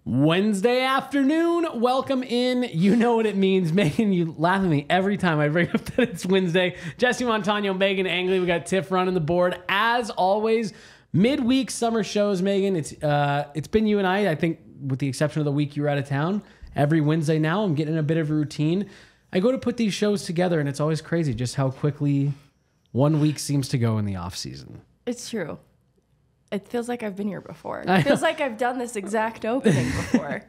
Wednesday afternoon, welcome in. You know what it means. Megan, you laugh at me every time I bring up that it's Wednesday. Jesse, Montano, Megan, Angley. We got Tiff running the board. As always, midweek summer shows, Megan. It's been you and I think with the exception of the week you were out of town. Every Wednesday now, I'm getting a bit of a routine. I go to put these shows together, and it's always crazy just how quickly 1 week seems to go in the off season. It's true. It feels like I've been here before. It feels like I've done this exact opening before.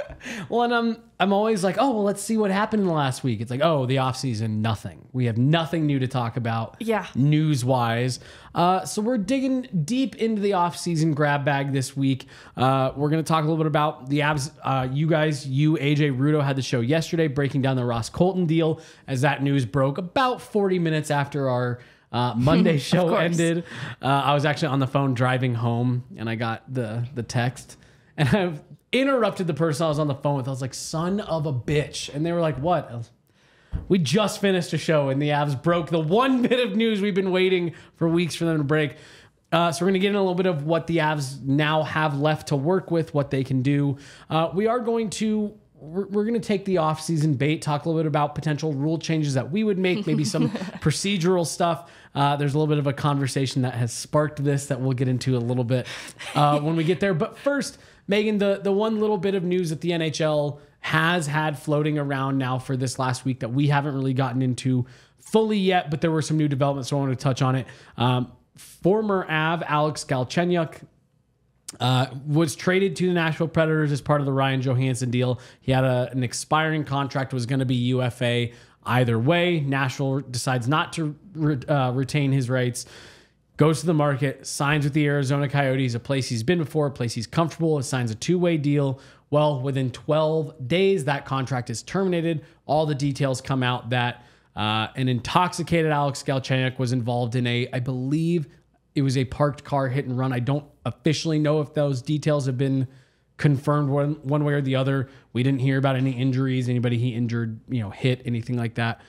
Well, and I'm always like, oh, well, let's see what happened in the last week. It's like, oh, the off season, nothing. We have nothing new to talk about. Yeah. News-wise. So we're digging deep into the off season grab bag this week. We're going to talk a little bit about the Avs. AJ Rudo had the show yesterday, breaking down the Ross Colton deal as that news broke about 40 minutes after our Monday show ended. I was actually on the phone driving home, and I got the text, and I've interrupted the person I was on the phone with. I was like, son of a bitch. And they were like, what? We just finished a show, and the Avs broke the one bit of news we've been waiting for weeks for them to break. So we're going to get in a little bit of what the Avs now have left to work with, what they can do. We're going to take the off-season bait, talk a little bit about potential rule changes that we would make, maybe some procedural stuff. There's a little bit of a conversation that has sparked this that we'll get into a little bit when we get there. But first, Megan, the one little bit of news that the NHL has had floating around now for this last week that we haven't really gotten into fully yet, but there were some new developments, so I wanted to touch on it. Former Av Alex Galchenyuk was traded to the Nashville Predators as part of the Ryan Johansson deal. He had an expiring contract, was going to be UFA either way. Nashville decides not to retain his rights, goes to the market, signs with the Arizona Coyotes, a place he's been before, a place he's comfortable, signs a two-way deal. Well, within 12 days, that contract is terminated. All the details come out that an intoxicated Alex Galchenyuk was involved in I believe it was a parked car hit and run. I don't officially know if those details have been confirmed one way or the other. We didn't hear about any injuries, anybody he injured, hit, anything like that.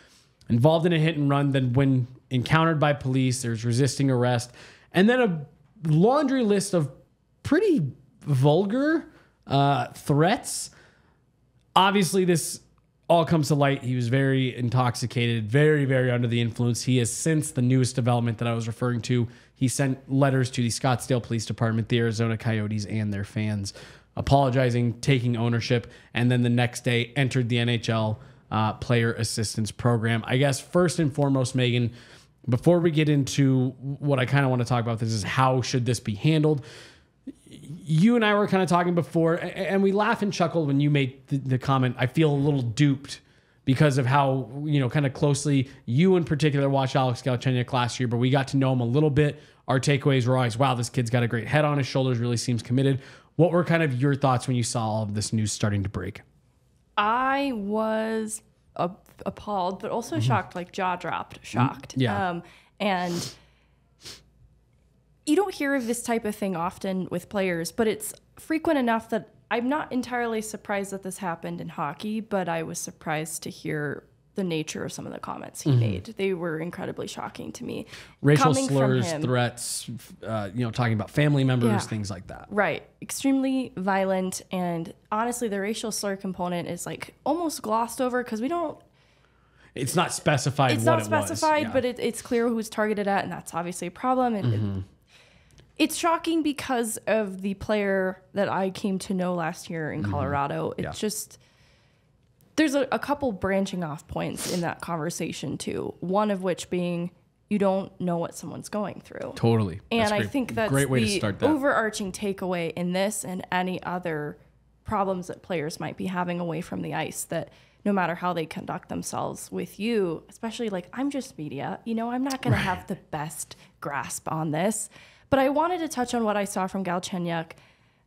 Involved in a hit and run, then when encountered by police, there's resisting arrest. And then a laundry list of pretty vulgar threats. Obviously, this all comes to light. He was very intoxicated, very, very under the influence. He has, since the newest development that I was referring to, he sent letters to the Scottsdale Police Department, the Arizona Coyotes, and their fans, apologizing, taking ownership, and then the next day entered the NHL Player Assistance Program. I guess first and foremost, Megan, before we get into what I kind of want to talk about, this is how should this be handled. You and I were kind of talking before, and we laugh and chuckle when you made the comment, I feel a little duped because of how, kind of closely you in particular watched Alex Galchenyuk last year, but we got to know him a little bit. Our takeaways were always, wow, this kid's got a great head on his shoulders, really seems committed. What were kind of your thoughts when you saw all of this news starting to break? I was appalled, but also shocked, like jaw dropped, shocked. Yeah. And you don't hear of this type of thing often with players, but it's frequent enough that I'm not entirely surprised that this happened in hockey, but I was surprised to hear the nature of some of the comments he made. They were incredibly shocking to me. Racial slurs, threats, talking about family members, things like that. Right. Extremely violent. And honestly, the racial slur component is like almost glossed over because we don't. It's not specified it's what not it specified, was. but it's clear who it's targeted at, and that's obviously a problem. And it's shocking because of the player that I came to know last year in Colorado. It's just, there's a couple branching off points in that conversation too. One of which being, you don't know what someone's going through. Totally. And I think that's great way to the start that. Overarching takeaway in this and any other problems that players might be having away from the ice, that no matter how they conduct themselves with you, especially like, I'm just media, I'm not going to have the best grasp on this. But I wanted to touch on what I saw from Galchenyuk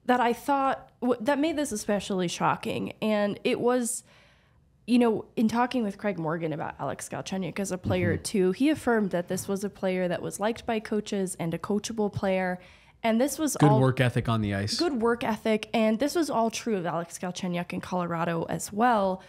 that I thought that made this especially shocking. And it was, in talking with Craig Morgan about Alex Galchenyuk as a player too, he affirmed that this was a player that was liked by coaches and a coachable player. And this was good work ethic on the ice. Good work ethic. And this was all true of Alex Galchenyuk in Colorado as well.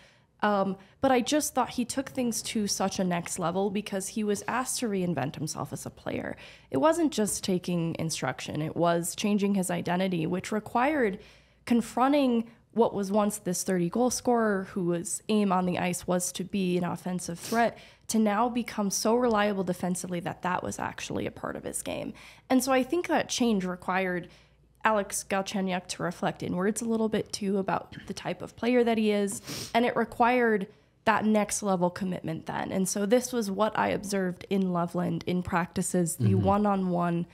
But I just thought he took things to such a next level because he was asked to reinvent himself as a player. It wasn't just taking instruction. It was changing his identity, which required confronting what was once this 30-goal scorer whose aim on the ice was to be an offensive threat to now become so reliable defensively that was actually a part of his game. And so I think that change required Alex Galchenyuk to reflect inwards a little bit too about the type of player that he is. And it required that next level commitment then. And so this was what I observed in Loveland in practices, the one-on-one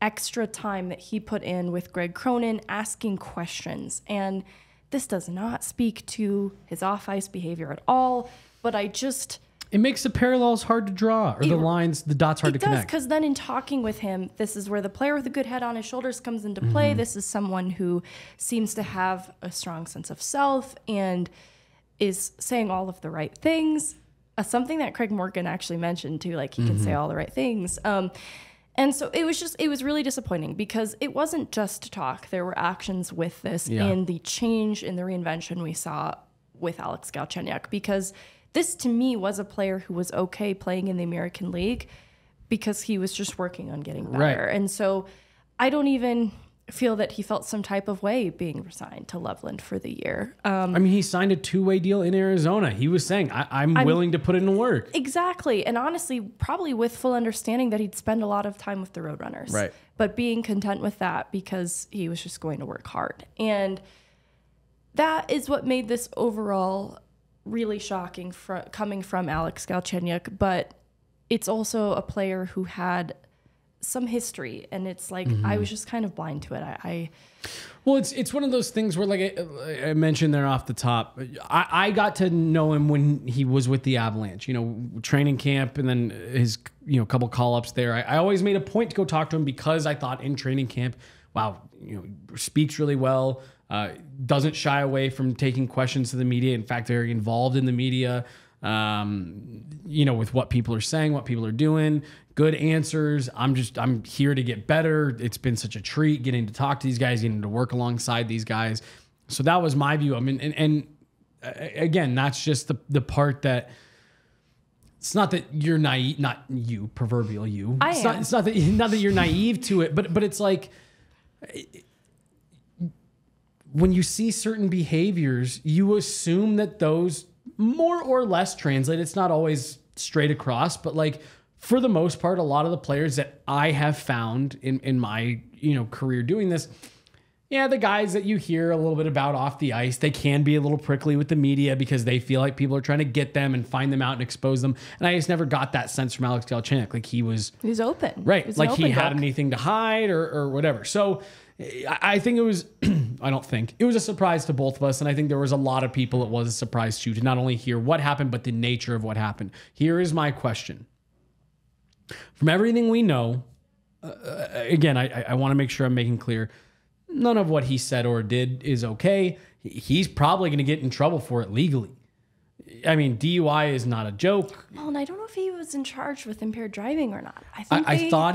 extra time that he put in with Greg Cronin asking questions. And this does not speak to his off-ice behavior at all, but it makes the parallels hard to draw, or the dots hard to connect. Because then in talking with him, this is where the player with a good head on his shoulders comes into play. This is someone who seems to have a strong sense of self and is saying all of the right things. Something that Craig Morgan actually mentioned too, like he can say all the right things. And so it was really disappointing because it wasn't just talk. There were actions with this and the change in the reinvention we saw with Alex Galchenyuk, because this to me was a player who was okay playing in the American League because he was just working on getting better. Right. And so I don't even feel that he felt some type of way being resigned to Loveland for the year. I mean, he signed a 2-way deal in Arizona. He was saying, I'm willing to put in the work. Exactly. And honestly, probably with full understanding that he'd spend a lot of time with the Roadrunners. Right. But being content with that because he was just going to work hard. And that is what made this overall really shocking coming from Alex Galchenyuk. But it's also a player who had some history, and it's like I was just kind of blind to it. Well, it's one of those things where, like I mentioned there off the top, I got to know him when he was with the Avalanche, training camp, and then his couple call-ups there. I always made a point to go talk to him because I thought in training camp, wow, speaks really well, doesn't shy away from taking questions to the media. In fact, very involved in the media, with what people are saying, what people are doing. Good answers. I'm here to get better. It's been such a treat getting to talk to these guys, getting to work alongside these guys. So that was my view. I mean, and again, that's just the part that it's not that you're naive, not you, proverbial you. It's not that you're naive to it, but it's like when you see certain behaviors, you assume that those more or less translate. It's not always straight across, but like, for the most part, a lot of the players that I have found in my career doing this, the guys that you hear a little bit about off the ice, they can be a little prickly with the media because they feel like people are trying to get them and find them out and expose them. And I just never got that sense from Alex Galchenyuk. Like he was open, right? Like he had anything to hide or whatever. So I think it was, it was a surprise to both of us. And I think there was a lot of people it was a surprise to not only hear what happened, but the nature of what happened. Here is my question. From everything we know, again, I want to make sure I'm making clear, none of what he said or did is okay. He's probably going to get in trouble for it legally. I mean, DUI is not a joke. Well, and I don't know if he was in charge with impaired driving or not. I thought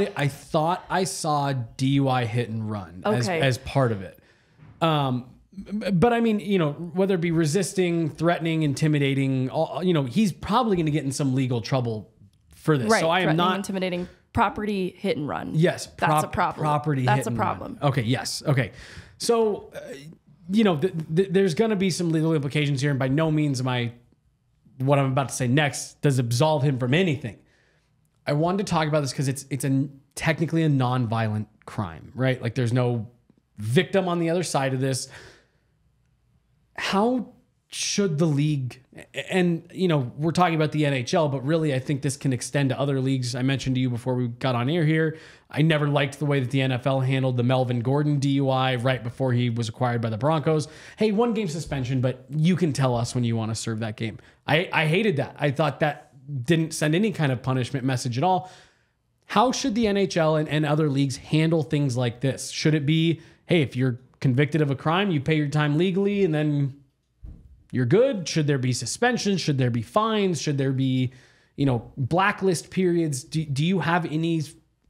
I saw DUI hit and run as part of it. But I mean, whether it be resisting, threatening, intimidating, he's probably going to get in some legal trouble for this. Right, so I am not intimidating, property hit and run. Yes, that's a problem. Property that's hit a and problem. Run. Okay, yes, okay. So there's going to be some legal implications here, and by no means what I'm about to say next does absolve him from anything. I wanted to talk about this because it's technically a non-violent crime, right? Like there's no victim on the other side of this. How should the league, and we're talking about the NHL, but really I think this can extend to other leagues. I mentioned to you before we got on air here, I never liked the way that the NFL handled the Melvin Gordon DUI right before he was acquired by the Broncos. Hey, 1 game suspension, but you can tell us when you want to serve that game. I hated that. I thought that didn't send any kind of punishment message at all. How should the NHL and other leagues handle things like this? Should it be, hey, if you're convicted of a crime, you pay your time legally and then you're good? Should there be suspensions? Should there be fines? Should there be, blacklist periods? Do you have any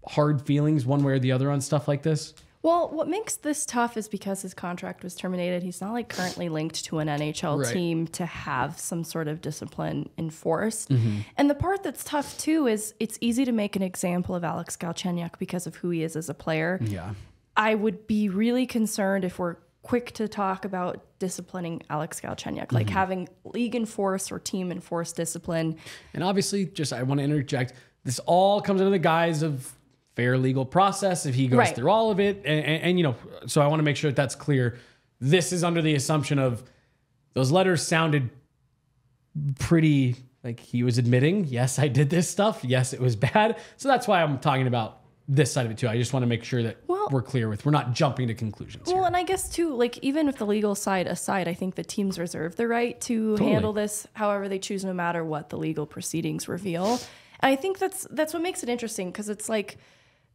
hard feelings one way or the other on stuff like this? Well, what makes this tough is because his contract was terminated. He's not like currently linked to an NHL team to have some sort of discipline enforced. Mm-hmm. And the part that's tough too is it's easy to make an example of Alex Galchenyuk because of who he is as a player. Yeah. I would be really concerned if we're quick to talk about disciplining Alex Galchenyuk, like having league enforced or team enforced discipline. And obviously, I want to interject, this all comes under the guise of fair legal process if he goes through all of it. And, you know, so I want to make sure that that's clear. This is under the assumption of those letters sounded pretty like he was admitting, yes, I did this stuff. Yes, it was bad. So that's why I'm talking about this side of it too. I just want to make sure that we're clear we're not jumping to conclusions here. And I guess too, like even with the legal side aside, I think the teams reserve the right to handle this however they choose, no matter what the legal proceedings reveal. And I think that's what makes it interesting, because it's like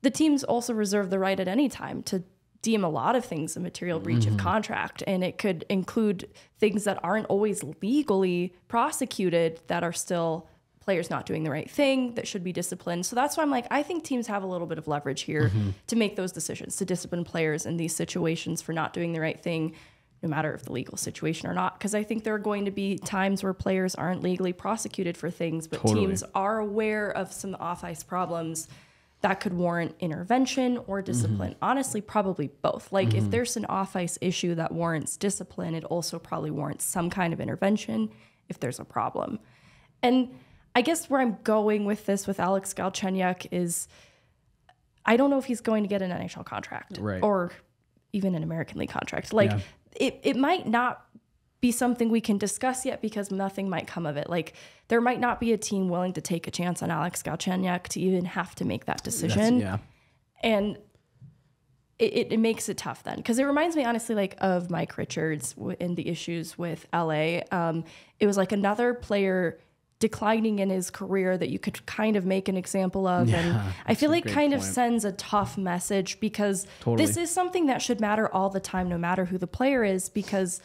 the teams also reserve the right at any time to deem a lot of things a material breach of contract. And it could include things that aren't always legally prosecuted that are still players not doing the right thing that should be disciplined. So that's why I'm like, I think teams have a little bit of leverage here to make those decisions, to discipline players in these situations for not doing the right thing, no matter if the legal situation or not. Because I think there are going to be times where players aren't legally prosecuted for things, but teams are aware of some off-ice problems that could warrant intervention or discipline. Honestly, probably both. Like if there's an off-ice issue that warrants discipline, it also probably warrants some kind of intervention if there's a problem. And I guess where I'm going with this with Alex Galchenyuk is I don't know if he's going to get an NHL contract or even an American League contract. Like it might not be something we can discuss yet because nothing might come of it. Like there might not be a team willing to take a chance on Alex Galchenyuk to even have to make that decision. And it makes it tough then. Because it reminds me, honestly, like of Mike Richards and the issues with LA. It was like another player declining in his career that you could kind of make an example of. And I feel like kind of sends a tough message, because this is something that should matter all the time, no matter who the player is, because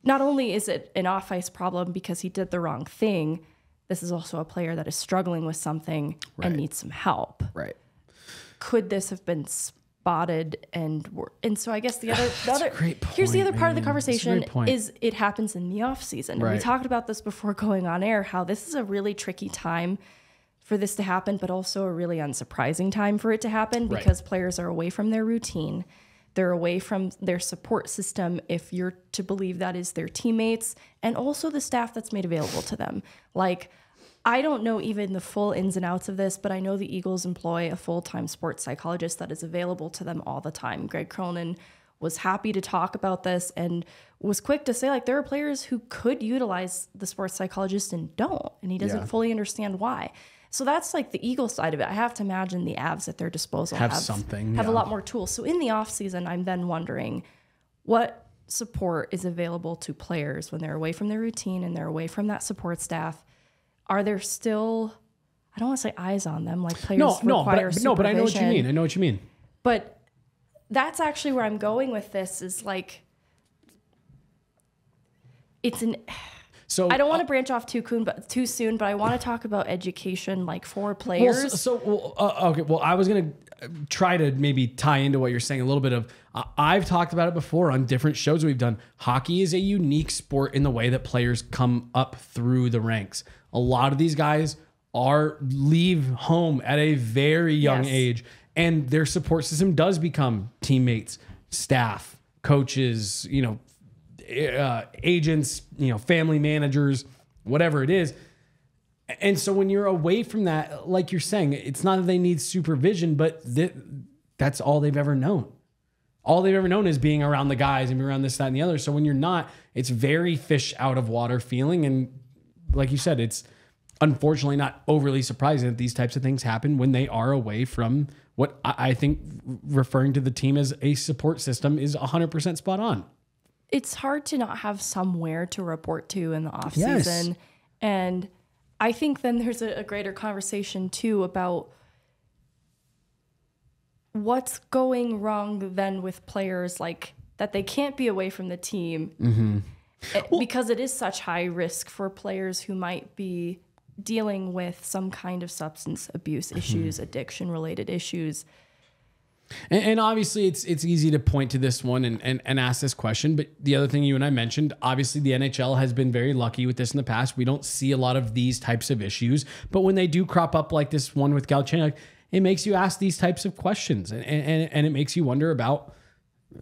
not only is it an off-ice problem because he did the wrong thing, this is also a player that is struggling with something and needs some help. Could this have been spotted? And so I guess the other here's the other part of the conversation is it happens in the off season. And we talked about this before going on air, how this is a really tricky time for this to happen, but also a really unsurprising time for it to happen, because players are away from their routine. They're away from their support system, if you're to believe that is their teammates, and also the staff that's made available to them. Like, I don't know even the full ins and outs of this, but I know the Eagles employ a full-time sports psychologist that is available to them all the time. Greg Cronin was happy to talk about this and was quick to say, like, there are players who could utilize the sports psychologist and don't, and he doesn't fully understand why. So that's like the Eagle side of it. I have to imagine the Avs at their disposal have a lot more tools. So in the off season, I'm then wondering what support is available to players when they're away from their routine and they're away from that support staff. Are there still, I don't want to say eyes on them, like players require supervision. But I know what you mean. But that's actually where I'm going with this, is like, so I don't want to branch off too soon, but I want to talk about education, like for players. Okay. Well, I was going to try to maybe tie into what you're saying a little bit of, I've talked about it before on different shows we've done. Hockey is a unique sport in the way that players come up through the ranks. A lot of these guys leave home at a very young age, and their support system does become teammates, staff, coaches, agents, family managers, whatever it is. And so when you're away from that, like you're saying, it's not that they need supervision, but that's all they've ever known. All they've ever known is being around the guys and being around this, that, and the other. So when you're not, it's very fish out of water feeling. And like you said, it's unfortunately not overly surprising that these types of things happen when they are away from what I think referring to the team as a support system is 100% spot on. It's hard to not have somewhere to report to in the off season. And I think then there's a greater conversation too about what's going wrong then with players, like that they can't be away from the team because it is such high risk for players who might be dealing with some kind of substance abuse issues, addiction related issues. And obviously it's easy to point to this one and ask this question, but the other thing you and I mentioned, obviously the NHL has been very lucky with this in the past. We don't see a lot of these types of issues, but when they do crop up like this one with Galchenyuk, it makes you ask these types of questions and it makes you wonder about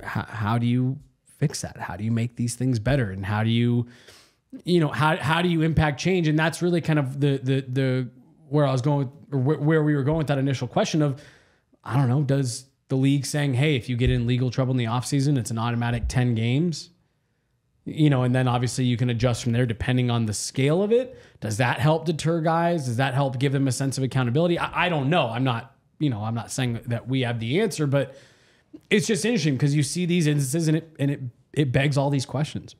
how do you fix that? How do you make these things better? And how do you, how do you impact change? And that's really kind of the where I was going, or where we were going with that initial question of, I don't know, does the league saying, hey, if you get in legal trouble in the offseason, it's an automatic 10 games, and then obviously you can adjust from there depending on the scale of it. Does that help deter guys? Does that help give them a sense of accountability? I don't know. I'm not saying that we have the answer, but it's just interesting because you see these instances and it begs all these questions.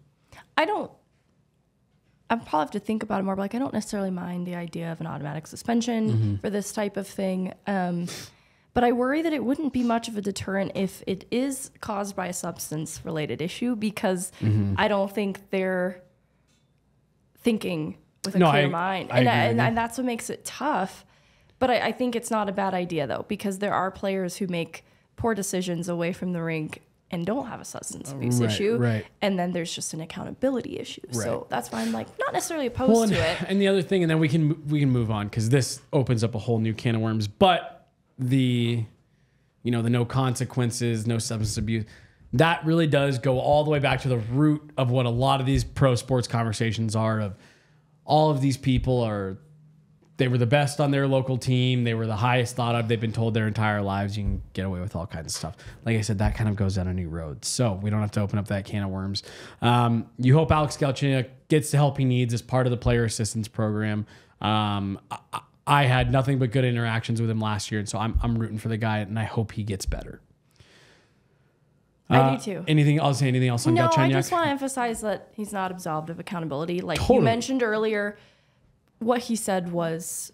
I probably have to think about it more, but I don't necessarily mind the idea of an automatic suspension for this type of thing. But I worry that it wouldn't be much of a deterrent if it is caused by a substance-related issue, because I don't think they're thinking with a clear mind. And that's what makes it tough. But I think it's not a bad idea, though, because there are players who make poor decisions away from the rink and don't have a substance abuse issue. Right. And then there's just an accountability issue. Right. So that's why I'm not necessarily opposed to it. And the other thing, and then we can move on because this opens up a whole new can of worms. But the no consequences, no substance abuse, that really does go all the way back to the root of what a lot of these pro sports conversations are. Of all of these people they were the best on their local team. They were the highest thought of. They've been told their entire lives you can get away with all kinds of stuff. Like I said, that kind of goes down a new road. So we don't have to open up that can of worms. You hope Alex Galchenyuk gets the help he needs as part of the player assistance program. I had nothing but good interactions with him last year, and so I'm rooting for the guy, and I hope he gets better. I do too. Anything else on Galchenyuk? No, I just want to emphasize that he's not absolved of accountability. Like Totally. You mentioned earlier, what he said was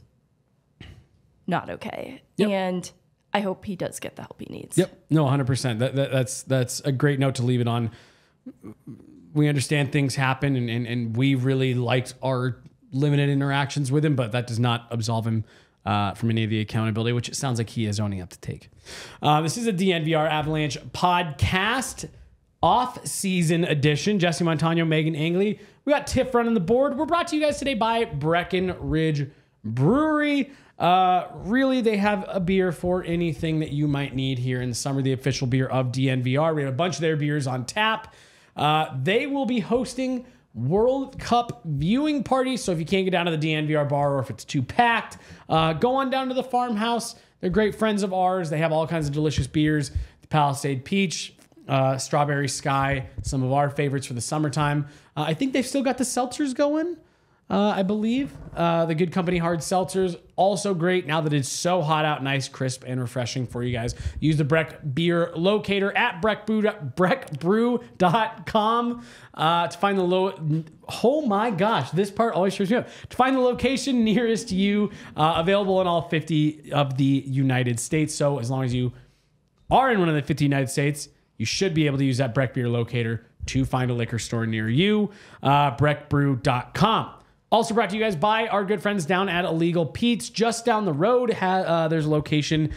not okay. Yep. And I hope he does get the help he needs. Yep. No, 100%. That's a great note to leave it on. We understand things happen, and we really liked our limited interactions with him, but that does not absolve him from any of the accountability, which it sounds like he is owning up to take. This is a DNVR Avalanche podcast off-season edition. Jesse Montano, Meghan Angley. We got Tiff running the board. We're brought to you guys today by Breckenridge Brewery. Really, they have a beer for anything that you might need here in the summer, the official beer of DNVR. We have a bunch of their beers on tap. They will be hosting World Cup viewing parties. So if you can't get down to the DNVR bar, or if it's too packed, go on down to the farmhouse. They're great friends of ours. They have all kinds of delicious beers. The Palisade Peach, Strawberry Sky, some of our favorites for the summertime. I think they've still got the seltzers going, I believe. The Good Company hard seltzers, also great now that it's so hot out, nice, crisp, and refreshing for you guys. Use the Breck Beer Locator at breckbrew.com to find the oh my gosh, this part always shows me up. To find the location nearest you, available in all 50 of the United States. So as long as you are in one of the 50 United States, you should be able to use that Breck Beer Locator to find a liquor store near you. breckbrew.com. Also brought to you guys by our good friends down at Illegal Pete's. Just down the road, there's a location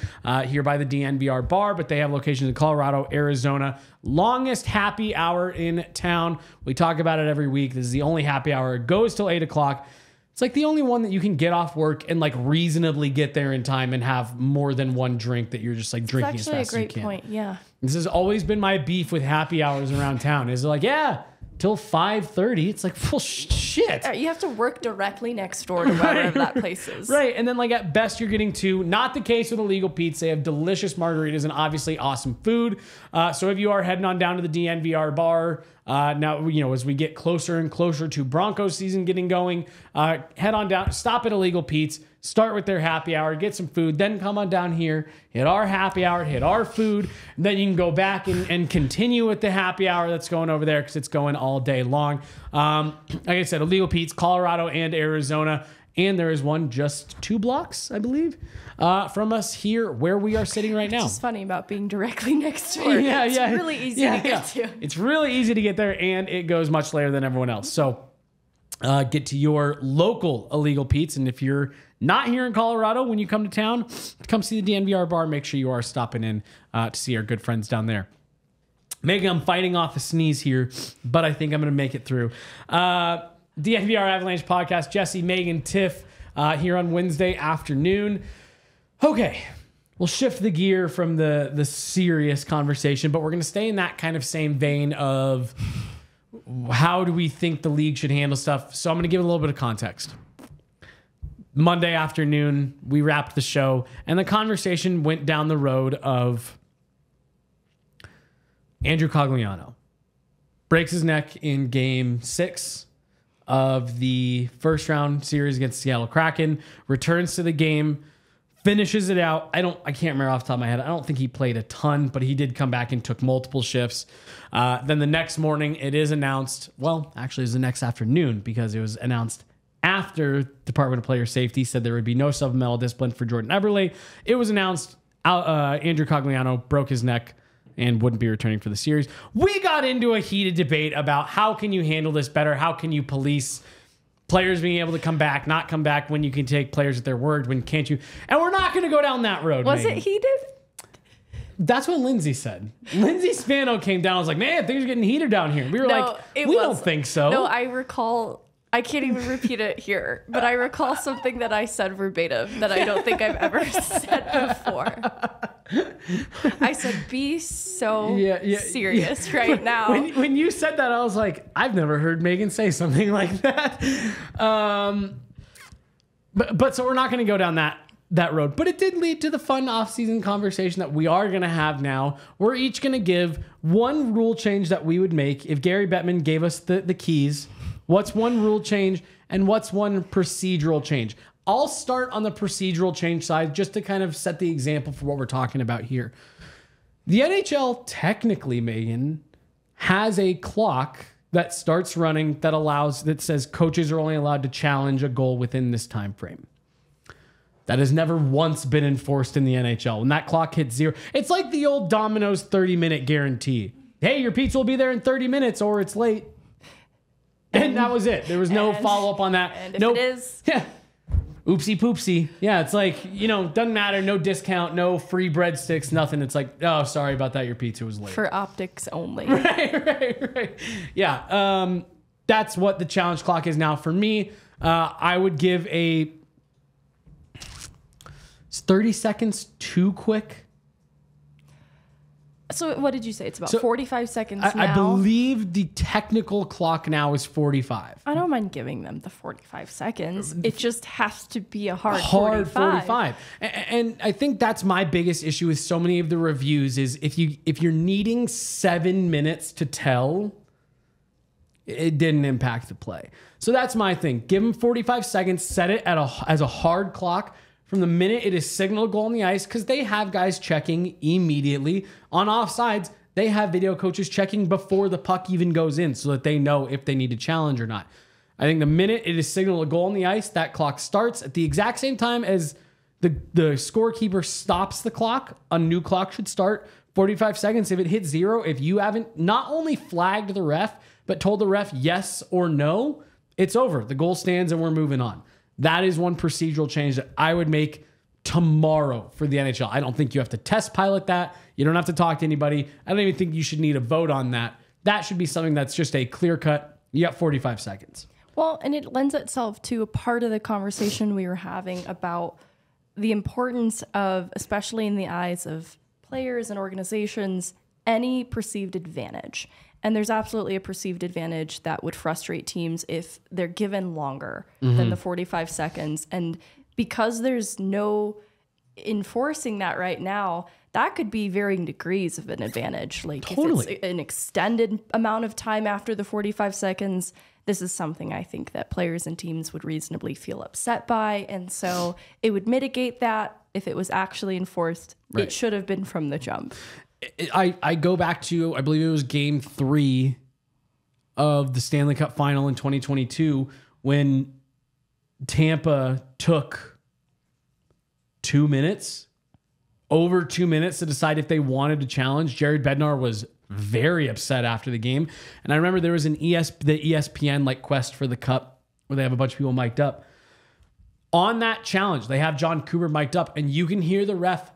here by the DNVR bar, but they have locations in Colorado, Arizona. Longest happy hour in town. We talk about it every week. This is the only happy hour. It goes till 8 o'clock. It's like the only one that you can get off work and reasonably get there in time and have more than one drink that you're just drinking as fast as you can. That's actually a great point, yeah. This has always been my beef with happy hours around town. Is till 5:30. It's well, shit. You have to work directly next door to wherever that place is. Right. And then at best you're getting two. Not the case with Illegal Pete's. They have delicious margaritas and obviously awesome food. So if you are heading on down to the DNVR bar, now, as we get closer and closer to Broncos season getting going, head on down, stop at Illegal Pete's, start with their happy hour, get some food, then come on down here, hit our happy hour, hit our food, and then you can go back and continue with the happy hour that's going over there because it's going all day long. Like I said, Illegal Pete's, Colorado and Arizona, and there is one just 2 blocks, I believe, from us here where we are sitting right now. It's just funny about being directly next door. It's really easy to get to. It's really easy to get there, and it goes much later than everyone else. So get to your local Illegal Pete's, and if you're not here in Colorado, when you come to town, come see the DNVR bar. Make sure you are stopping in to see our good friends down there. Maybe I'm fighting off a sneeze here, but I think I'm going to make it through. DNVR Avalanche Podcast, Jesse, Meghan, Tiff here on Wednesday afternoon. Okay, we'll shift the gear from the serious conversation, but we're going to stay in that kind of same vein of how do we think the league should handle stuff. So I'm going to give a little bit of context. Monday afternoon, we wrapped the show, and the conversation went down the road of Andrew Cogliano breaks his neck in game 6 of the first round series against Seattle Kraken, returns to the game, finishes it out. I can't remember off the top of my head. I don't think he played a ton, but he did come back and took multiple shifts. Then the next morning it is announced, well, actually it was the next afternoon because it was announced after Department of Player Safety said there would be no supplemental discipline for Jordan Eberle. It was announced Andrew Cogliano broke his neck and wouldn't be returning for the series. We got into a heated debate about how can you handle this better? How can you police players being able to come back, not come back, when you can take players at their word, when can't you? And we're not going to go down that road. Was it heated? That's what Lindsay said. Lindsay Spano came down and was like, man, things are getting heated down here. We were don't think so. No, I recall... I can't even repeat it here, but I recall something that I said verbatim that I don't think I've ever said before. I said, be so serious right now. When you said that, I was like, I've never heard Meghan say something like that. But so we're not going to go down that road. But it did lead to the fun off-season conversation that we are going to have now. We're each going to give one rule change that we would make if Gary Bettman gave us the keys. What's one rule change and what's one procedural change? I'll start on the procedural change side just to kind of set the example for what we're talking about here. The NHL technically, Meghan, has a clock that starts running that says coaches are only allowed to challenge a goal within this time frame. That has never once been enforced in the NHL. When that clock hits 0, it's like the old Domino's 30-minute guarantee. Hey, your pizza will be there in 30 minutes or it's late. And that was it. There was no follow-up on that. And if it is... Yeah. Oopsie poopsie. Yeah, it's like, doesn't matter. No discount, no free breadsticks, nothing. It's like, oh, sorry about that. Your pizza was late. For optics only. Right. Yeah. That's what the challenge clock is now for me. I would give is 30 seconds too quick? So what did you say? It's about 45 seconds now? I believe the technical clock now is 45. I don't mind giving them the 45 seconds. It just has to be a hard 45. And I think that's my biggest issue with so many of the reviews is if you're needing 7 minutes to tell, it didn't impact the play. So that's my thing. Give them 45 seconds, set it as a hard clock. From the minute it is signaled goal on the ice, because they have guys checking immediately. On offsides, they have video coaches checking before the puck even goes in so that they know if they need to challenge or not. I think the minute it is signaled a goal on the ice, that clock starts at the exact same time as the scorekeeper stops the clock. A new clock should start 45 seconds. If it hits 0, if you haven't not only flagged the ref, but told the ref yes or no, it's over. The goal stands and we're moving on. That is one procedural change that I would make tomorrow for the NHL. I don't think you have to test pilot that. You don't have to talk to anybody. I don't even think you should need a vote on that. That should be something that's just a clear cut. You got 45 seconds. Well, and it lends itself to a part of the conversation we were having about the importance of, especially in the eyes of players and organizations, any perceived advantage. And there's absolutely a perceived advantage that would frustrate teams if they're given longer than the 45 seconds. And because there's no enforcing that right now, that could be varying degrees of an advantage. Like totally. If it's an extended amount of time after the 45 seconds, this is something I think that players and teams would reasonably feel upset by. And so it would mitigate that if it was actually enforced. Right. It should have been from the jump. I go back to, I believe it was game 3 of the Stanley Cup final in 2022 when Tampa took 2 minutes, over 2 minutes to decide if they wanted to challenge. Jared Bednar was very upset after the game. And I remember there was the ESPN like quest for the cup where they have a bunch of people mic'd up. On that challenge, they have John Cooper mic'd up and you can hear the ref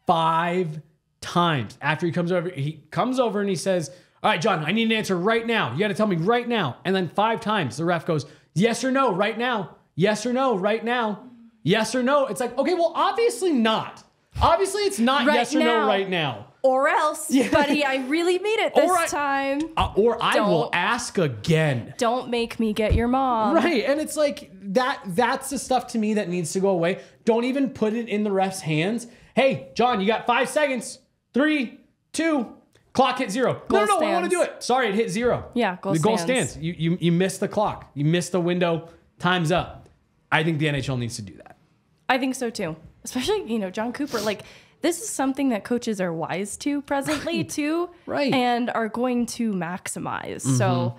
5 times after he comes over and he says, all right, John, I need an answer right now. You got to tell me right now. And then 5 times the ref goes, yes or no, right now. Yes or no, right now. Yes or no. It's like, okay, well, obviously not. Obviously, it's not Right yes or now. no right now. Or else, buddy, I really mean it this time. Or I will ask again. Don't make me get your mom. Right. And it's like that's the stuff to me that needs to go away. Don't even put it in the ref's hands. Hey, John, you got 5 seconds. 3, 2, clock hit 0. No, I want to do it. Sorry, it hit 0. Yeah, the goal stands. You missed the clock. You missed the window. Time's up. I think the NHL needs to do that. I think so too. Especially, John Cooper, like this is something that coaches are wise to presently too. Right. And are going to maximize. So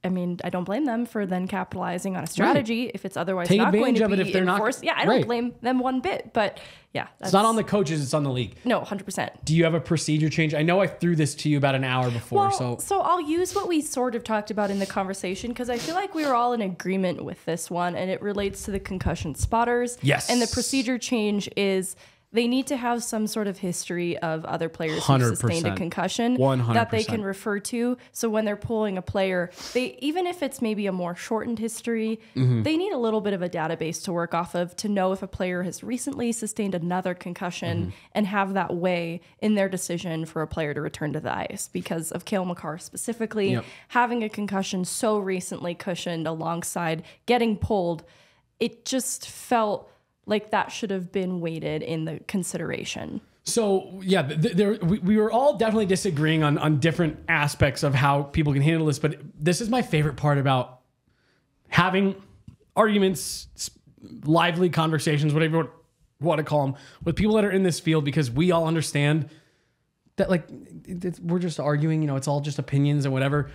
I don't blame them for then capitalizing on a strategy if it's otherwise not going to be enforced. Yeah, I don't blame them one bit. But yeah, it's not on the coaches; it's on the league. No, 100%. Do you have a procedure change? I know I threw this to you about an hour before. So I'll use what we sort of talked about in the conversation because I feel like we were all in agreement with this one, and it relates to the concussion spotters. Yes. And the procedure change is they need to have some sort of history of other players who sustained a concussion 100%. that they can refer to. So when they're pulling a player, even if it's maybe a more shortened history, they need a little bit of a database to work off of to know if a player has recently sustained another concussion and have that weigh in their decision for a player to return to the ice. Because of Cale Makar specifically, having a concussion so recently cushioned alongside getting pulled, it just felt like that should have been weighted in the consideration. So yeah, we were all definitely disagreeing on different aspects of how people can handle this, but this is my favorite part about having arguments, lively conversations, whatever you want to call them, with people that are in this field, because we all understand that we're just arguing, it's all just opinions and whatever.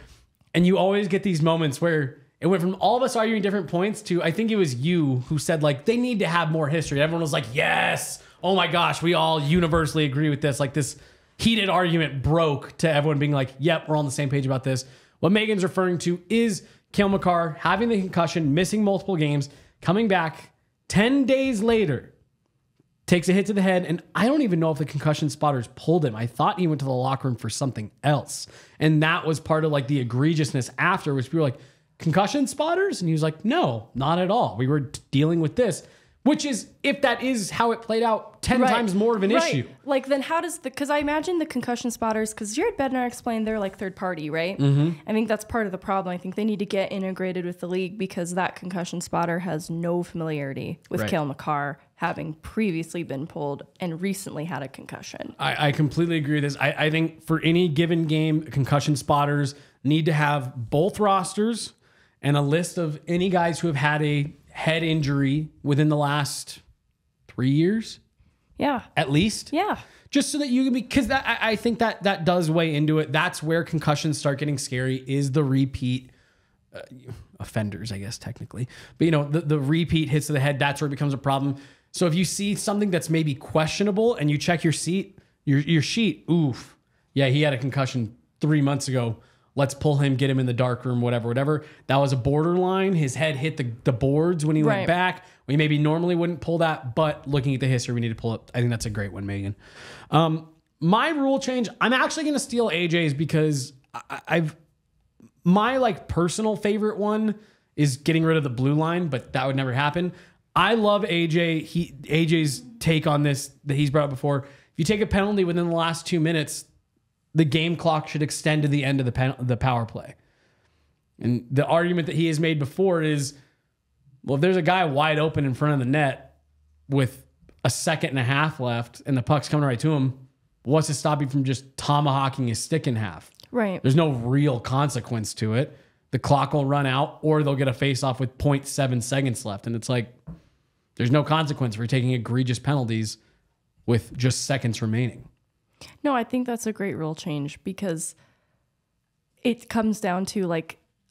And you always get these moments where it went from all of us arguing different points to, I think it was you who said they need to have more history. Everyone was like, yes. Oh my gosh. We all universally agree with this. This heated argument broke to everyone being like, yep, we're on the same page about this. What Megan's referring to is Cale Makar having the concussion, missing multiple games, coming back 10 days later, takes a hit to the head. And I don't even know if the concussion spotters pulled him. I thought he went to the locker room for something else. And that was part of the egregiousness after, which we were like, concussion spotters? And he was like, no, not at all. We were dealing with this, which is, if that is how it played out, 10 times more of an issue. Then how does because I imagine the concussion spotters, because Jared Bednar explained they're third party, right? I think that's part of the problem. I think they need to get integrated with the league because that concussion spotter has no familiarity with Cale Makar having previously been pulled and recently had a concussion. I completely agree with this. I think for any given game, concussion spotters need to have both rosters and a list of any guys who have had a head injury within the last 3 years. Yeah. At least. Yeah. Just so that you can be, because I think that does weigh into it. That's where concussions start getting scary, is the repeat offenders, I guess, technically. But, the repeat hits to the head, that's where it becomes a problem. So if you see something that's maybe questionable and you check your sheet, oof, yeah, he had a concussion 3 months ago. Let's pull him, get him in the dark room, whatever. That was a borderline. His head hit the boards when he went back. We maybe normally wouldn't pull that, but looking at the history, we need to pull it. I think that's a great one, Megan. My rule change, I'm actually going to steal AJ's because my personal favorite one is getting rid of the blue line, but that would never happen. I love AJ's take on this that he's brought up before. If you take a penalty within the last 2 minutes, the game clock should extend to the end of the power play. And the argument that he has made before is, well, if there's a guy wide open in front of the net with a second and a half left and the puck's coming right to him, what's to stop you from just tomahawking his stick in half? Right. There's no real consequence to it. The clock will run out, or they'll get a face-off with 0.7 seconds left. And it's there's no consequence for taking egregious penalties with just seconds remaining. No, I think that's a great rule change because it comes down to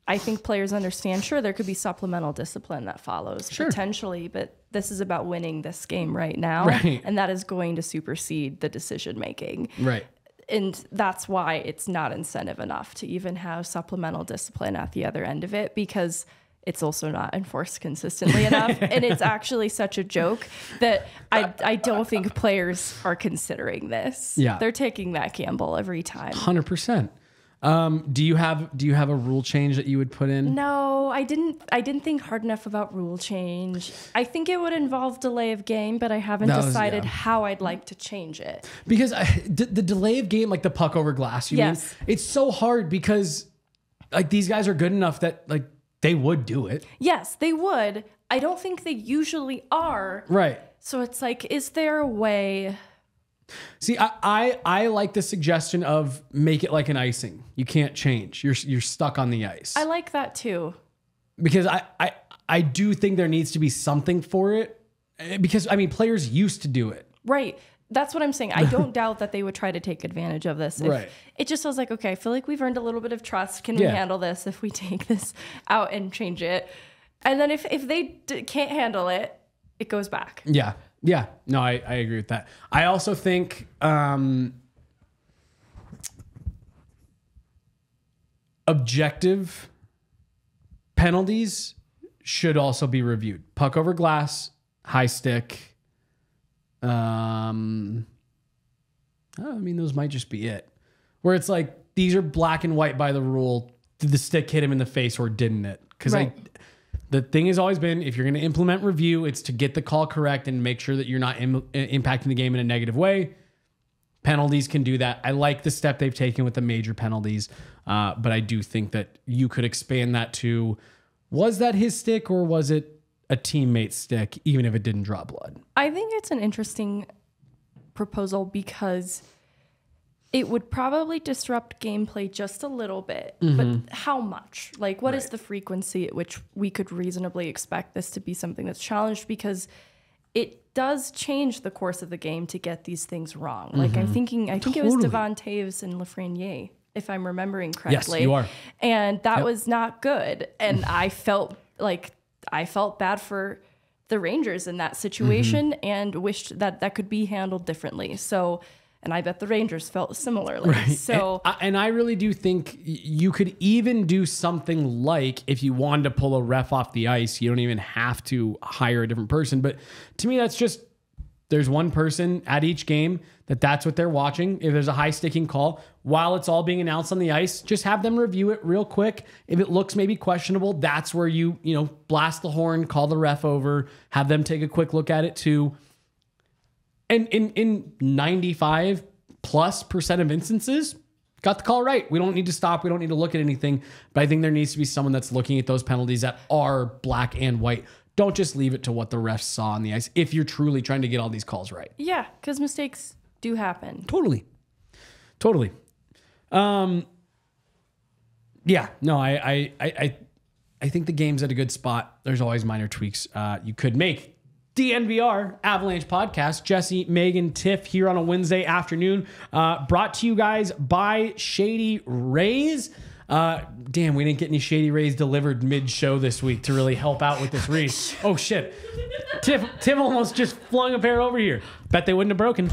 I think players understand, sure, there could be supplemental discipline that follows potentially, but this is about winning this game right now. Right. And that is going to supersede the decision making. Right. And that's why it's not incentive enough to even have supplemental discipline at the other end of it, because it's also not enforced consistently enough. And it's actually such a joke that I don't think players are considering this. Yeah. They're taking that gamble every time. 100%. Do you have a rule change that you would put in? No, I didn't think hard enough about rule change. I think it would involve delay of game, but I haven't decided how I'd like to change it. Because the delay of game, like the puck over glass, mean? It's so hard because like these guys are good enough that like they would do it. Yes, they would. I don't think they usually are. Right. So it's like, is there a way? See, I like the suggestion of make it like an icing. You can't change. You're stuck on the ice. I like that too. Because I do think there needs to be something for it. Because I mean, players used to do it. Right. That's what I'm saying. I don't doubt that they would try to take advantage of this. Right. It just feels like, okay, I feel like we've earned a little bit of trust. Can we handle this if we take this out and change it? And then if they can't handle it, it goes back. Yeah. Yeah. No, I agree with that. I also think objective penalties should also be reviewed. Puck over glass, high stick. I mean, those might just be it. Where it's like, these are black and white by the rule. Did the stick hit him in the face or didn't it? Because the thing has always been, if you're going to implement review, it's to get the call correct and make sure that you're not impacting the game in a negative way. Penalties can do that. I like the step they've taken with the major penalties, but I do think that you could expand that to, was that his stick or was it a teammate's stick, even if it didn't draw blood? I think it's an interesting proposal because it would probably disrupt gameplay just a little bit, but how much? Like, what is the frequency at which we could reasonably expect this to be something that's challenged? Because it does change the course of the game to get these things wrong. Like, I think it was Devon Taves and Lafreniere, if I'm remembering correctly. Yes, you are. And that was not good. And I felt bad for the Rangers in that situation and wished that could be handled differently. So, and I bet the Rangers felt similarly. Right. So, and I really do think you could even do something like, if you wanted to pull a ref off the ice, you don't even have to hire a different person. But to me, that's just, there's one person at each game that's what they're watching. If there's a high sticking call, while it's all being announced on the ice, just have them review it real quick. If it looks maybe questionable, that's where you blast the horn, call the ref over, have them take a quick look at it too. And in 95%+ of instances, got the call right. We don't need to stop. We don't need to look at anything. But I think there needs to be someone that's looking at those penalties that are black and white. Don't just leave it to what the refs saw on the ice if you're truly trying to get all these calls right. Yeah, because mistakes do happen. Totally. Yeah, no, I think the game's at a good spot. There's always minor tweaks you could make. DNVR Avalanche Podcast, Jesse, Meghan, Tiff here on a Wednesday afternoon, brought to you guys by Shady Rays. Damn, we didn't get any Shady Rays delivered mid-show this week to really help out with this read. Oh shit, Tiff almost just flung a pair over here. Bet they wouldn't have broken.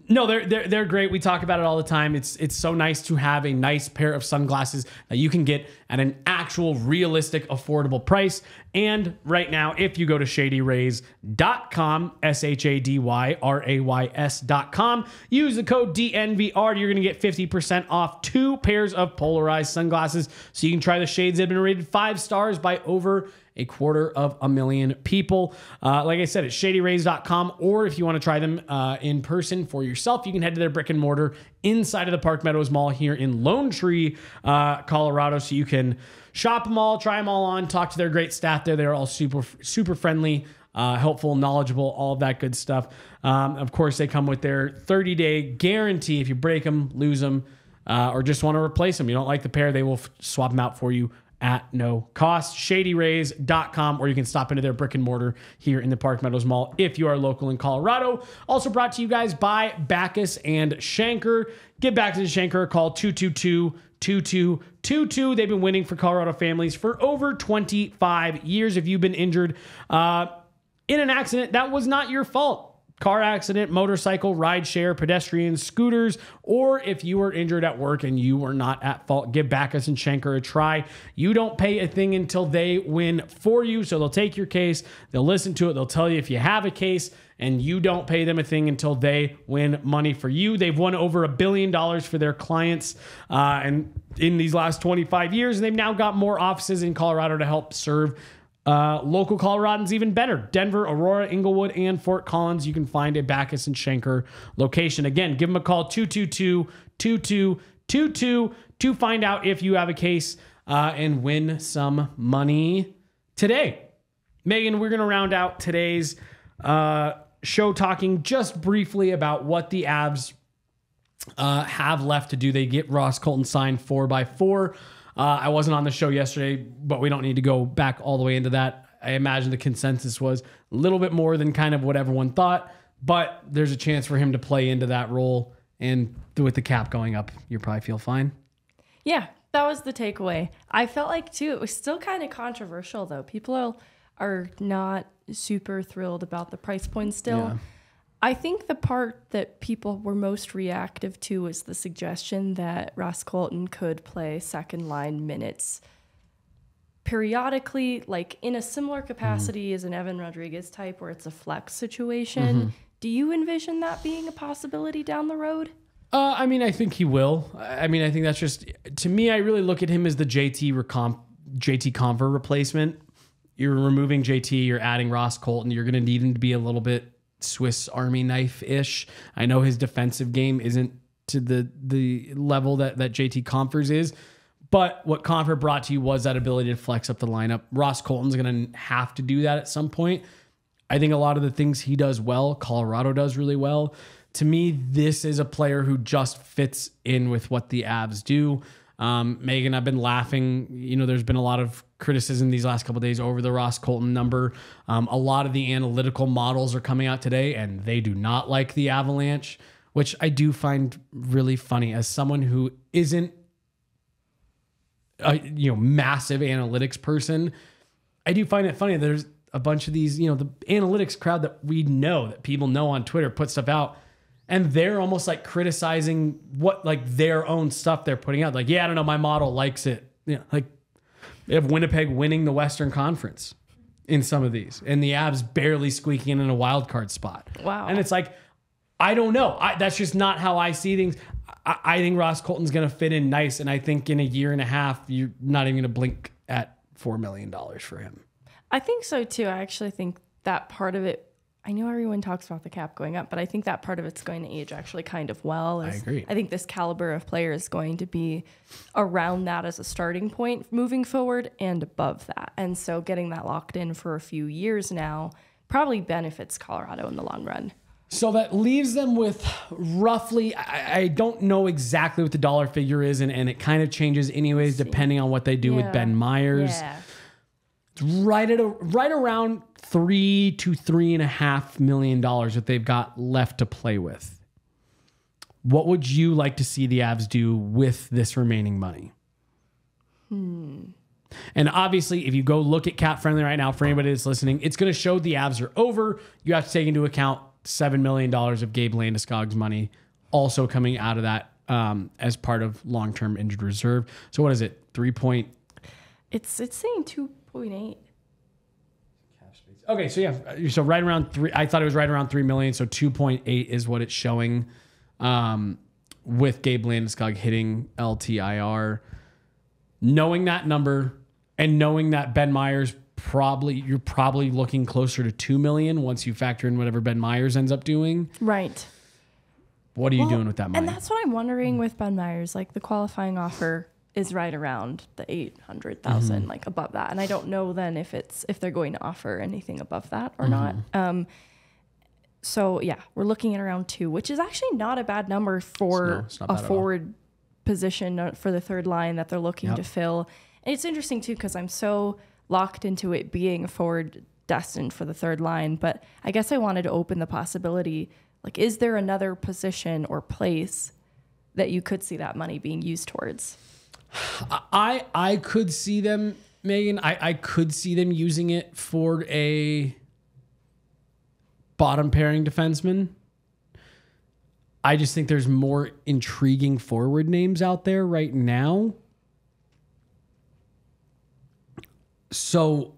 No, they're great. We talk about it all the time. It's so nice to have a nice pair of sunglasses that you can get at an actual realistic, affordable price. And right now, if you go to shadyrays.com, SHADYRAYS.com, use the code DNVR, you're going to get 50% off 2 pairs of polarized sunglasses. So you can try the shades that have been rated 5 stars by over 250,000 people. Like I said, it's shadyrays.com, or if you want to try them in person for yourself, you can head to their brick and mortar inside of the Park Meadows Mall here in Lone Tree, Colorado. So you can shop them all, try them all on, talk to their great staff there. They're all super friendly, helpful, knowledgeable, all of that good stuff. Of course, they come with their 30-day guarantee. If you break them, lose them, or just want to replace them, you don't like the pair, they will swap them out for you at no cost. ShadyRays.com, or you can stop into their brick and mortar here in the Park Meadows Mall if you are local in Colorado. Also brought to you guys by Backus and Shanker. Give Backus and Shanker a call, 222-2222. They've been winning for Colorado families for over 25 years. If you've been injured in an accident, that was not your fault. car accident, motorcycle, ride share, pedestrian, scooters, or if you were injured at work and you were not at fault, give Backus and Schenker a try. You don't pay a thing until they win for you. So they'll take your case, they'll listen to it, they'll tell you if you have a case, and you don't pay them a thing until they win money for you. They've won over $1 billion for their clients and in these last 25 years, and they've now got more offices in Colorado to help serve local Coloradans even better. Denver, Aurora, Inglewood, and Fort Collins. You can find a Backus and Schenker location. Again, give them a call, 222-2222, to find out if you have a case and win some money today. Megan, we're going to round out today's show talking just briefly about what the Avs have left to do. They get Ross Colton signed 4x4. I wasn't on the show yesterday, but we don't need to go back all the way into that. I imagine the consensus was a little bit more than kind of what everyone thought, but there's a chance for him to play into that role. And with the cap going up, you probably feel fine. Yeah, that was the takeaway. I felt like, too, it was still kind of controversial, though. People are not super thrilled about the price point still. Yeah. I think the part that people were most reactive to was the suggestion that Ross Colton could play second line minutes periodically, like in a similar capacity as an Evan Rodriguez type where it's a flex situation. Do you envision that being a possibility down the road? I mean, I think he will. I mean, I think that's just, to me, I really look at him as the JT Compher replacement. You're removing JT, you're adding Ross Colton. You're going to need him to be a little bit Swiss Army knife-ish. I know his defensive game isn't to the level that JT Compher's is, but what Compher brought to you was that ability to flex up the lineup. Ross Colton's going to have to do that at some point. I think a lot of the things he does well, Colorado does really well. To me, this is a player who just fits in with what the Avs do. Megan, I've been laughing. You know, there's been a lot of criticism these last couple of days over the Ross Colton number. A lot of the analytical models are coming out today, and they do not like the Avalanche, which I do find really funny as someone who isn't a massive analytics person. I do find it funny that there's a bunch of these, the analytics crowd that we know, that people know on Twitter, put stuff out, and they're almost like criticizing what, like, their own stuff they're putting out. Like, yeah, I don't know, my model likes it. Like, they have Winnipeg winning the Western Conference in some of these, and the Avs barely squeaking in a wild card spot. Wow. And it's like, I don't know. That's just not how I see things. I think Ross Colton's going to fit in nice, and I think in a year and a half, you're not even going to blink at $4 million for him. I think so, too. I actually think that part of it, I know everyone talks about the cap going up, but I think that part of it's going to age actually kind of well. I agree. I think this caliber of player is going to be around that as a starting point moving forward and above that. And so getting that locked in for a few years now probably benefits Colorado in the long run. So that leaves them with roughly, I don't know exactly what the dollar figure is, and it kind of changes anyways depending on what they do with Ben Myers. Yeah. It's right around $3 to $3.5 million that they've got left to play with. What would you like to see the Avs do with this remaining money? And obviously, if you go look at Cap Friendly right now, for anybody that's listening, it's going to show the Avs are over. You have to take into account $7 million of Gabe Landeskog's money also coming out of that as part of long-term injured reserve. So what is it? 3 point? It's saying 2.8. Okay, so yeah, so right around 3. I thought it was right around 3 million. So 2.8 is what it's showing with Gabe Landeskog hitting LTIR. Knowing that number and knowing that Ben Myers you're probably looking closer to 2 million once you factor in whatever Ben Myers ends up doing. Right. What are you doing with that money? And that's what I'm wondering with Ben Myers. Like, the qualifying offer is right around the 800,000, like above that. And I don't know then if they're going to offer anything above that or not. So yeah, we're looking at around 2, which is actually not a bad number for a forward position for the third line that they're looking to fill. And it's interesting too, because I'm so locked into it being a forward destined for the third line. But I guess I wanted to open the possibility, like, is there another position or place that you could see that money being used towards? I could see them, Megan. I could see them using it for a bottom pairing defenseman. I just think there's more intriguing forward names out there right now. So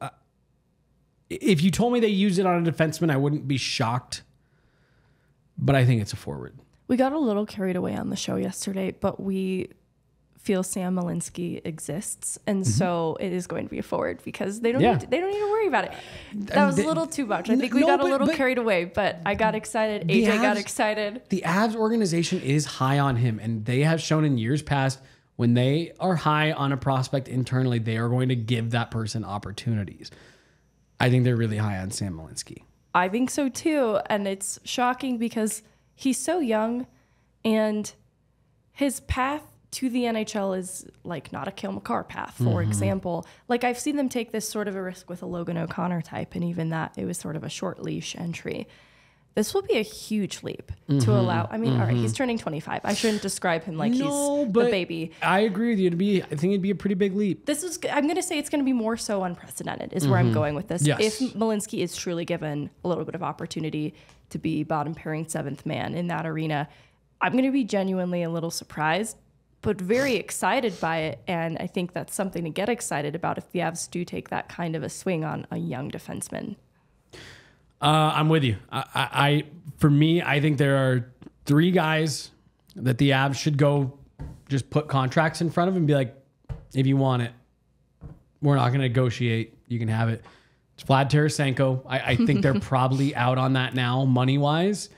if you told me they use it on a defenseman, I wouldn't be shocked. But I think it's a forward. We got a little carried away on the show yesterday, but we feel Sam Malinsky exists, and so it is going to be a forward because they don't need to worry about it. That was a little too much. I think we got a little carried away, but I got excited. AJ got excited. The Avs organization is high on him, and they have shown in years past when they are high on a prospect internally, they are going to give that person opportunities. I think they're really high on Sam Malinsky. I think so too, and it's shocking because he's so young, and his path to the NHL is like not a Cale Makar path, for example. Like I've seen them take this sort of a risk with a Logan O'Connor type, and even that, it was sort of a short leash entry. This will be a huge leap to allow. I mean, all right, he's turning 25. I shouldn't describe him like he's the baby. I agree with you. I think it'd be a pretty big leap. I'm going to say it's going to be more so unprecedented is where I'm going with this. Yes. If Malinsky is truly given a little bit of opportunity to be bottom pairing seventh man in that arena, I'm going to be genuinely a little surprised, but very excited by it. And I think that's something to get excited about if the Avs do take that kind of a swing on a young defenseman. I'm with you. For me, I think there are 3 guys that the Avs should go just put contracts in front of and be like, if you want it, we're not going to negotiate. You can have it. It's Vlad Tarasenko. I think they're probably out on that now, money-wise.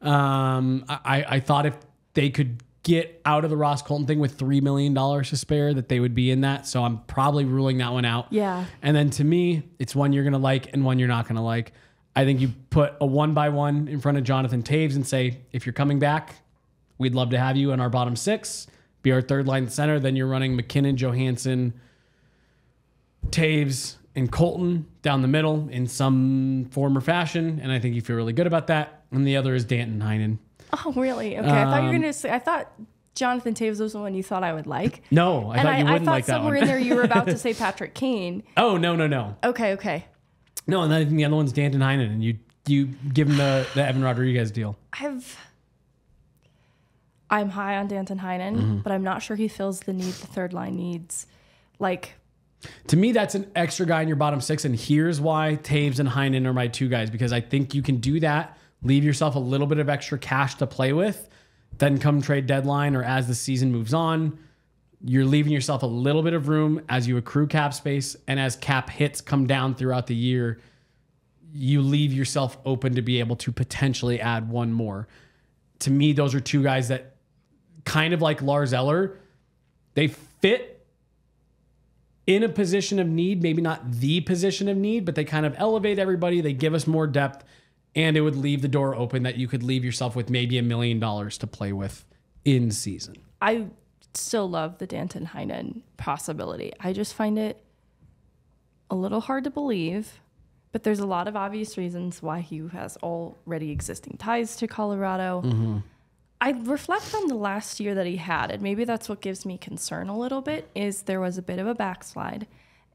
I thought if they could get out of the Ross Colton thing with $3 million to spare, that they would be in that. So I'm probably ruling that one out. Yeah. And then to me, it's one you're going to like and one you're not going to like. I think you put a 1-by-1 in front of Jonathan Toews and say, if you're coming back, we'd love to have you in our bottom 6, be our third line center. Then you're running McKinnon, Johansson, Toews, and Colton down the middle in some form or fashion. And I think you feel really good about that. And the other is Danton Heinen. Oh, really? Okay. I thought you were going to say, I thought Jonathan Toews was the one you thought I would like. No, I thought you wouldn't like that one. I thought somewhere in there you were about to say Patrick Kane. Oh, no. Okay. No, and then the other one's Danton Heinen, and you give him the Evan Rodriguez deal. I'm high on Danton Heinen, but I'm not sure he fills the need the third line needs. Like, to me, that's an extra guy in your bottom 6, and here's why Toews and Heinen are my 2 guys, because I think you can do that, leave yourself a little bit of extra cash to play with, then come trade deadline or as the season moves on, you're leaving yourself a little bit of room as you accrue cap space, and as cap hits come down throughout the year, you leave yourself open to be able to potentially add one more. To me, those are 2 guys that kind of like Lars Eller, they fit in a position of need, maybe not the position of need, but they kind of elevate everybody. They give us more depth, and it would leave the door open that you could leave yourself with maybe $1 million to play with in season. I still love the Danton Heinen possibility. I just find it a little hard to believe, but there's a lot of obvious reasons why he has already existing ties to Colorado. I reflect on the last year that he had, and maybe that's what gives me concern a little bit, is there was a bit of a backslide.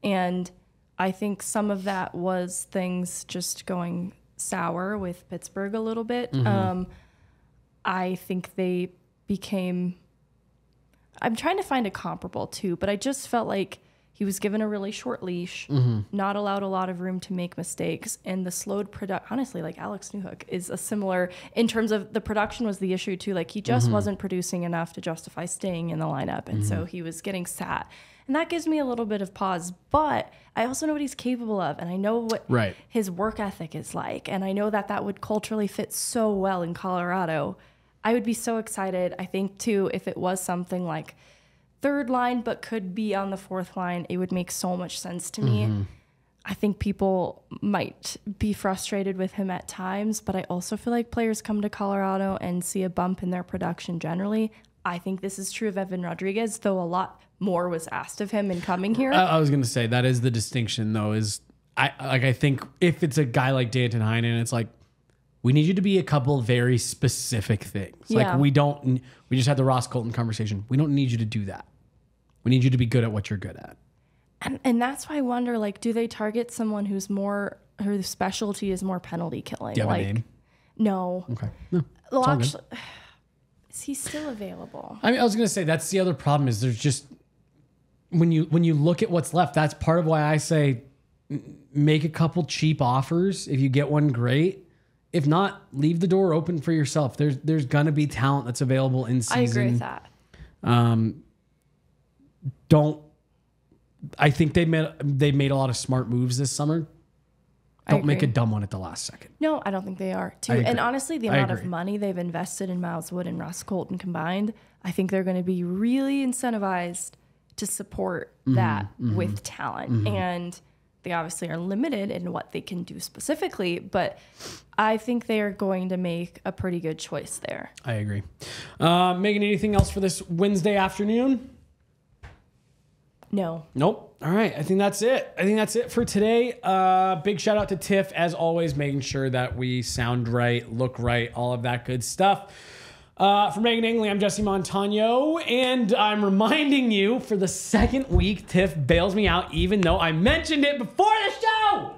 And I think some of that was things just going sour with Pittsburgh a little bit. I think they became... I'm trying to find a comparable too, but I just felt like he was given a really short leash, not allowed a lot of room to make mistakes, and the slowed production. Honestly, like Alex Newhook is a similar, in terms of the production was the issue too. Like he just wasn't producing enough to justify staying in the lineup, and so he was getting sat. And that gives me a little bit of pause, but I also know what he's capable of, and I know what his work ethic is like, and I know that would culturally fit so well in Colorado. I would be so excited. I think too, if it was something like third line, but could be on the fourth line, it would make so much sense to me. I think people might be frustrated with him at times, but I also feel like players come to Colorado and see a bump in their production generally. I think this is true of Evan Rodriguez, though a lot more was asked of him in coming here. I was going to say that is the distinction, though, is I think if it's a guy like Danton Heinen, it's like, we need you to be a couple very specific things. Yeah. Like we just had the Ross Colton conversation. We don't need you to do that. We need you to be good at what you're good at. And that's why I wonder, like, do they target someone whose specialty is more penalty killing? Do you have a name? No. Okay. No. Well, all good. actually, is he still available? I mean, I was going to say that's the other problem is there's just when you look at what's left, that's part of why I say make a couple cheap offers. If you get one, great. If not, leave the door open for yourself. There's going to be talent that's available in season. I agree with that. I think they made a lot of smart moves this summer. Don't make a dumb one at the last second. No, I don't think they are. Too. And honestly, the amount of money they've invested in Miles Wood and Ross Colton combined, I think they're going to be really incentivized to support that with talent. And they obviously are limited in what they can do specifically, but I think they are going to make a pretty good choice there. I agree. Megan, anything else for this Wednesday afternoon? No. Nope. All right. I think that's it for today. Big shout out to Tiff, as always, making sure that we sound right, look right, all of that good stuff. For Megan Angley, I'm Jesse Montano, and I'm reminding you for the second week, Tiff bails me out, even though I mentioned it before the show.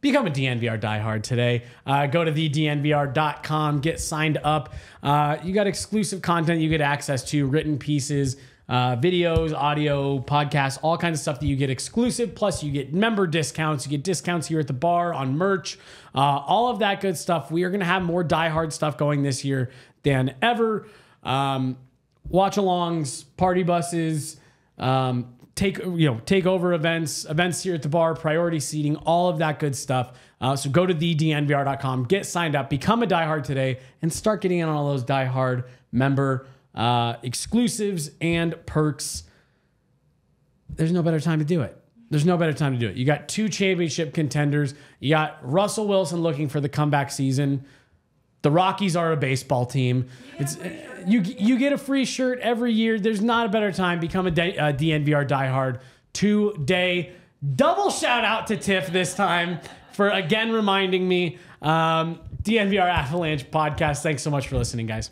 Become a DNVR diehard today. Go to thednvr.com, get signed up. You got exclusive content you get access to, written pieces, videos, audio, podcasts, all kinds of stuff that you get exclusive. Plus, you get member discounts. You get discounts here at the bar on merch, all of that good stuff. We are going to have more diehard stuff going this year than ever. Watch-alongs, party buses, takeover events here at the bar, priority seating, all of that good stuff. So go to thednvr.com, get signed up, become a diehard today, and start getting in on all those diehard member exclusives and perks. There's no better time to do it. You got 2 championship contenders. You got Russell Wilson looking for the comeback season. The Rockies are a baseball team. You get a free shirt every year. There's not a better time. Become a DNVR diehard today. Double shout out to Tiff this time for again reminding me. DNVR Avalanche Podcast. Thanks so much for listening, guys.